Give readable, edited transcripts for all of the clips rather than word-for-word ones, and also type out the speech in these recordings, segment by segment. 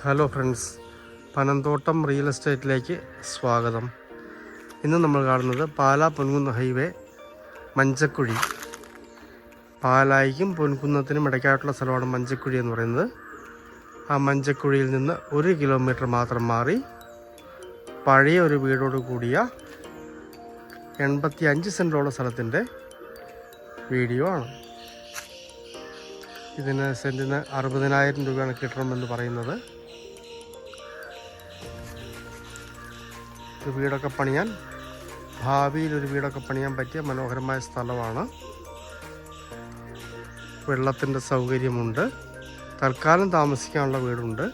Hello friends, Panamthottam real എസ്റ്റേറ്റിലേക്ക് സ്വാഗതം. ഇന്ന് നമ്മൾ കാണുന്നത് പാലാ പൊൻകുന്ന് ഹൈവേ മഞ്ചക്കുഴി. പാലായിക്കും പൊൻകുന്നത്തിനും ഇടയ്ക്കായിട്ടുള്ള സ്ഥലമാണ് മഞ്ചക്കുഴി എന്ന് പറയുന്നത്. ആ മഞ്ചക്കുഴിയിൽ നിന്ന് 1 കിലോമീറ്റർ മാത്രം മാറി പഴയ ഒരു വീടോട് കൂടിയ 85 സെൻറ്റോളം സ്ഥലത്തിൻ്റെ വീഡിയോ ആണ്. ഇതിന് സെൻറ്റിന് 60,000 രൂപയാണ് കിട്ടണമെന്ന് പറയുന്നത്. ഒരു വീടൊക്കെ പണിയാൻ, ഭാവിയിൽ ഒരു വീടൊക്കെ പണിയാൻ പറ്റിയ മനോഹരമായ സ്ഥലമാണ്. വെള്ളത്തിൻ്റെ സൗകര്യമുണ്ട്. തൽക്കാലം താമസിക്കാനുള്ള വീടുണ്ട്.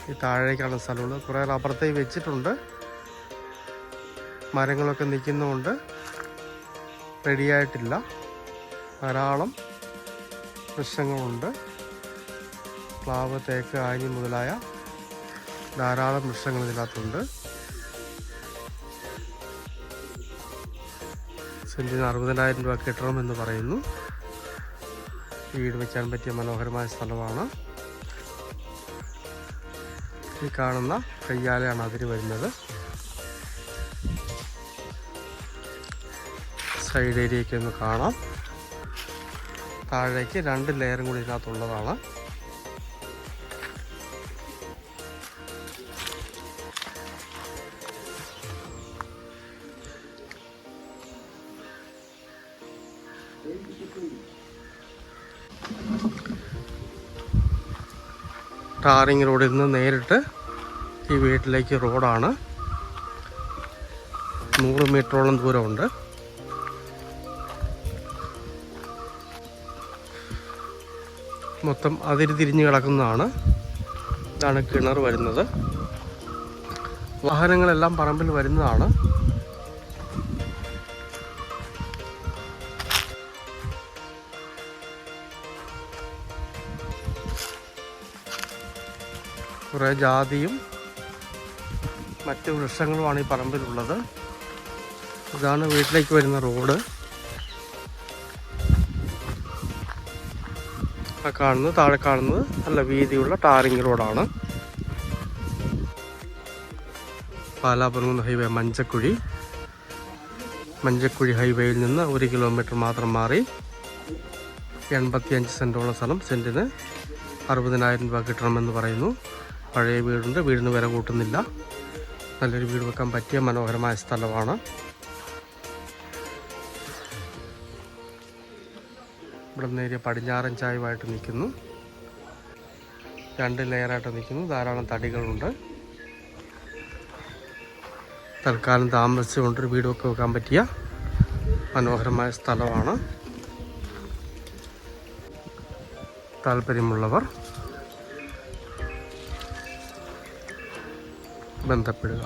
ഈ താഴേക്കാണ് സ്ഥലമുള്ളത്. കുറേ റബ്ബർ വെച്ചിട്ടുണ്ട്. മരങ്ങളൊക്കെ നിൽക്കുന്നതുകൊണ്ട് റെഡിയായിട്ടില്ല. ധാരാളം വൃക്ഷങ്ങളുണ്ട്. പ്ലാവ്, തേക്ക്, ആഞ്ഞി മുതലായ ധാരാളം വൃക്ഷങ്ങൾ ഇതിനകത്തുണ്ട്. സെൻറ്റിന് 60,000 രൂപ കിട്ടണമെന്ന് പറയുന്നു. വീട് വയ്ക്കാൻ പറ്റിയ മനോഹരമായ സ്ഥലമാണ്. ഈ കാണുന്ന കയ്യാലയാണ് അതിന് വരുന്നത്. സൈഡ് ഏരിയയ്ക്ക് ഒന്ന് കാണാം. താഴേക്ക് 2 ലെയറും കൂടി ഇതിനകത്തുള്ളതാണ്. ടാറിങ് റോഡിൽ നിന്ന് നേരിട്ട് ഈ വീട്ടിലേക്ക് റോഡാണ്. 100 മീറ്ററോളം ദൂരമുണ്ട്. മൊത്തം അതിര് തിരിഞ്ഞ് കിടക്കുന്നതാണ്. ഇതാണ് കിണർ വരുന്നത്. വാഹനങ്ങളെല്ലാം പറമ്പിൽ വരുന്നതാണ്. കുറേ ജാതിയും മറ്റ് വൃക്ഷങ്ങളുമാണ് ഈ പറമ്പിലുള്ളത്. ഇതാണ് വീട്ടിലേക്ക് വരുന്ന റോഡ്. ആ കാണുന്നത്, താഴെ കാണുന്നത് നല്ല വീതിയുള്ള ടാറിങ് റോഡാണ്. പാലാ പൊൻകുന്ന് ഹൈവേ മഞ്ചക്കുഴി. മഞ്ചക്കുഴി ഹൈവേയിൽ നിന്ന് 1 കിലോമീറ്റർ മാത്രം മാറി 85 സെൻറ്റോളം സ്ഥലം. സെൻറ്റിന് 60,000 രൂപ കിട്ടണമെന്ന് പറയുന്നു. പഴയ വീടുണ്ട്. വീടിന് വില കൂട്ടുന്നില്ല. നല്ലൊരു വീട് വെക്കാൻ പറ്റിയ മനോഹരമായ സ്ഥലമാണ്. ഇവിടെ നേരിയ പടിഞ്ഞാറൻ ചായവായിട്ട് നിൽക്കുന്നു. 2 ലെയറായിട്ട് നിൽക്കുന്നു. ധാരാളം തടികളുണ്ട്. തൽക്കാലം താമസിച്ചുകൊണ്ടൊരു വീടൊക്കെ വെക്കാൻ പറ്റിയ മനോഹരമായ സ്ഥലമാണ്. താല്പര്യമുള്ളവർ ബന്ധപ്പെടുക.